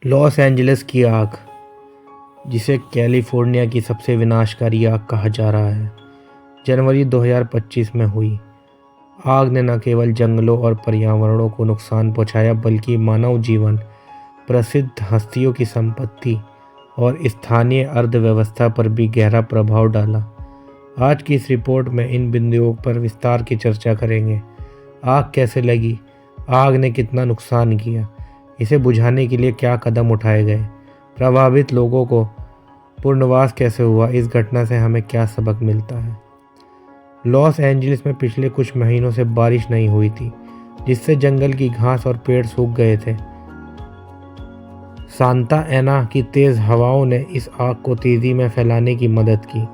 Los Angeles की आग, जिसे कैलिफोर्निया की सबसे विनाशकारी आग कहा जा रहा है, जनवरी 2025 में हुई। आग ने न केवल जंगलों और पर्यावरणों को नुकसान पहुंचाया बल्कि मानव जीवन, प्रसिद्ध हस्तियों की संपत्ति और स्थानीय अर्थव्यवस्था पर भी गहरा प्रभाव डाला। आज की इस रिपोर्ट में इन बिंदुओं पर विस्तार की चर्चा करेंगे। आग कैसे लगी, आग ने कितना नुकसान किया, इसे बुझाने के लिए क्या कदम उठाए गए, प्रभावित लोगों को पुनर्वास कैसे हुआ, इस घटना से हमें क्या सबक मिलता है। लॉस एंजलिस में पिछले कुछ महीनों से बारिश नहीं हुई थी, जिससे जंगल की घास और पेड़ सूख गए थे। सांता एना की तेज़ हवाओं ने इस आग को तेज़ी में फैलाने की मदद की।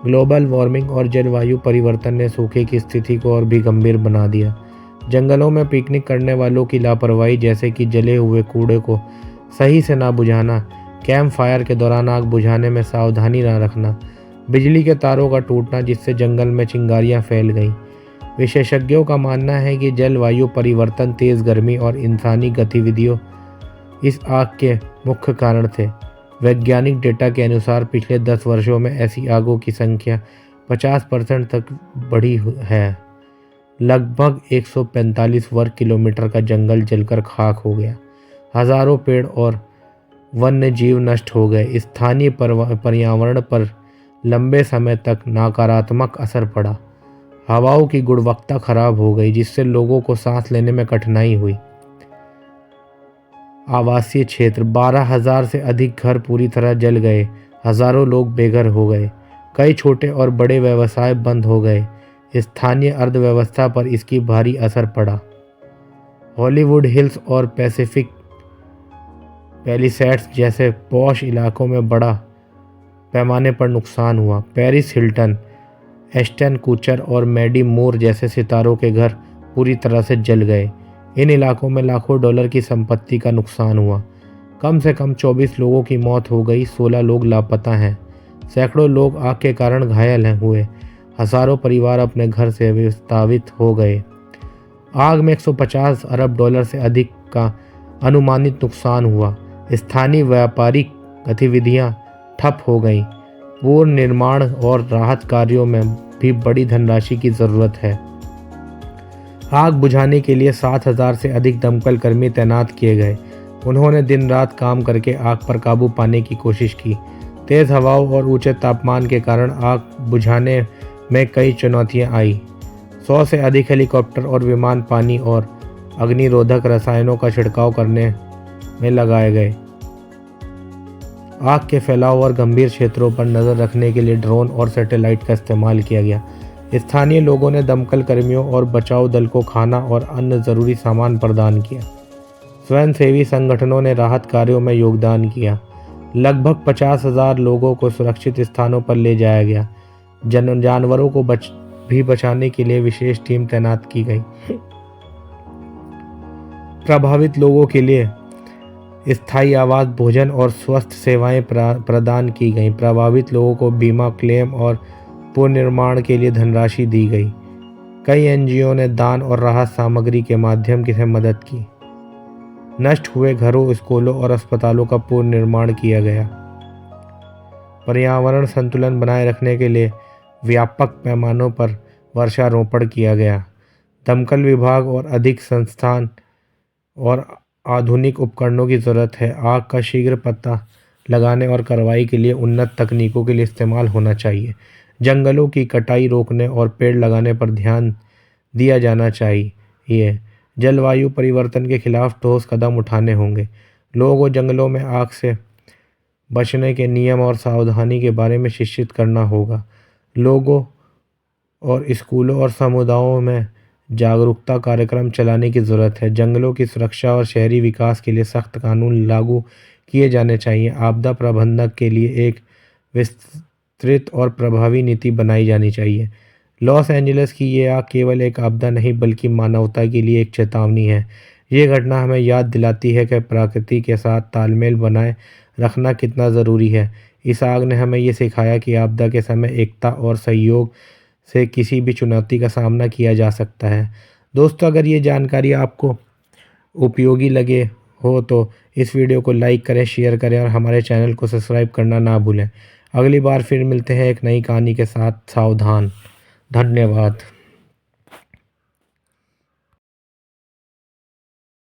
ग्लोबल वार्मिंग और जलवायु परिवर्तन ने सूखे की स्थिति को और भी गंभीर बना दिया। जंगलों में पिकनिक करने वालों की लापरवाही, जैसे कि जले हुए कूड़े को सही से ना बुझाना, कैंप फायर के दौरान आग बुझाने में सावधानी ना रखना, बिजली के तारों का टूटना जिससे जंगल में चिंगारियां फैल गईं। विशेषज्ञों का मानना है कि जलवायु परिवर्तन, तेज़ गर्मी और इंसानी गतिविधियों इस आग के मुख्य कारण थे। वैज्ञानिक डेटा के अनुसार पिछले 10 वर्षों में ऐसी आगों की संख्या 50% तक बढ़ी है। लगभग 145 वर्ग किलोमीटर का जंगल जलकर खाक हो गया। हजारों पेड़ और वन्य जीव नष्ट हो गए। स्थानीय पर्यावरण पर लंबे समय तक नकारात्मक असर पड़ा। हवाओं की गुणवत्ता खराब हो गई, जिससे लोगों को सांस लेने में कठिनाई हुई। आवासीय क्षेत्र, 12,000 से अधिक घर पूरी तरह जल गए। हजारों लोग बेघर हो गए। कई छोटे और बड़े व्यवसाय बंद हो गए। स्थानीय अर्थव्यवस्था पर इसकी भारी असर पड़ा। हॉलीवुड हिल्स और पैसिफिक पैलिसेड्स जैसे पॉश इलाकों में बड़ा पैमाने पर नुकसान हुआ। पेरिस हिल्टन, एस्टन कूचर और मैडी मूर जैसे सितारों के घर पूरी तरह से जल गए। इन इलाकों में लाखों डॉलर की संपत्ति का नुकसान हुआ। कम से कम 24 लोगों की मौत हो गई, 16 लोग लापता हैं। सैकड़ों लोग आग के कारण घायल हुए। हजारों परिवार अपने घर से विस्थापित हो गए। आग में 150 अरब डॉलर से अधिक का अनुमानित नुकसान हुआ। स्थानीय व्यापारिक गतिविधियां ठप हो गईं। पुनर्निर्माण और राहत कार्यों में भी बड़ी धनराशि की ज़रूरत है। आग बुझाने के लिए 7,000 से अधिक दमकल कर्मी तैनात किए गए। उन्होंने दिन रात काम करके आग पर काबू पाने की कोशिश की। तेज़ हवाओं और ऊंचे तापमान के कारण आग बुझाने में कई चुनौतियां आई। 100 से अधिक हेलीकॉप्टर और विमान पानी और अग्निरोधक रसायनों का छिड़काव करने में लगाए गए। आग के फैलाव और गंभीर क्षेत्रों पर नज़र रखने के लिए ड्रोन और सैटेलाइट का इस्तेमाल किया गया। स्थानीय लोगों ने दमकल कर्मियों और बचाव दल को खाना और अन्य ज़रूरी सामान प्रदान किया। स्वयंसेवी संगठनों ने राहत कार्यों में योगदान किया। लगभग 50,000 लोगों को सुरक्षित स्थानों पर ले जाया गया। जानवरों को भी बचाने के लिए विशेष टीम तैनात की गई। प्रभावित लोगों के लिए स्थायी आवास, भोजन और स्वास्थ्य सेवाएं प्रदान की गईं। प्रभावित लोगों को बीमा क्लेम और पुनर्निर्माण के लिए धनराशि दी गई। कई एनजीओ ने दान और राहत सामग्री के माध्यम से मदद की। नष्ट हुए घरों, स्कूलों और अस्पतालों का पुनर्निर्माण किया गया। पर्यावरण संतुलन बनाए रखने के लिए व्यापक पैमानों पर वृक्षारोपण किया गया। दमकल विभाग और अधिक संस्थान और आधुनिक उपकरणों की ज़रूरत है। आग का शीघ्र पता लगाने और कार्रवाई के लिए उन्नत तकनीकों के लिए इस्तेमाल होना चाहिए। जंगलों की कटाई रोकने और पेड़ लगाने पर ध्यान दिया जाना चाहिए। जलवायु परिवर्तन के खिलाफ ठोस कदम उठाने होंगे। लोगों को जंगलों में आग से बचने के नियम और सावधानी के बारे में शिक्षित करना होगा। लोगों और स्कूलों और समुदायों में जागरूकता कार्यक्रम चलाने की ज़रूरत है। जंगलों की सुरक्षा और शहरी विकास के लिए सख्त कानून लागू किए जाने चाहिए। आपदा प्रबंधन के लिए एक विस्तृत और प्रभावी नीति बनाई जानी चाहिए। लॉस एंजलिस की ये आग केवल एक आपदा नहीं बल्कि मानवता के लिए एक चेतावनी है। ये घटना हमें याद दिलाती है कि प्रकृति के साथ तालमेल बनाए रखना कितना ज़रूरी है। इस आग ने हमें ये सिखाया कि आपदा के समय एकता और सहयोग से किसी भी चुनौती का सामना किया जा सकता है। दोस्तों, अगर ये जानकारी आपको उपयोगी लगे हो तो इस वीडियो को लाइक करें, शेयर करें और हमारे चैनल को सब्सक्राइब करना ना भूलें। अगली बार फिर मिलते हैं एक नई कहानी के साथ। सावधान। धन्यवाद।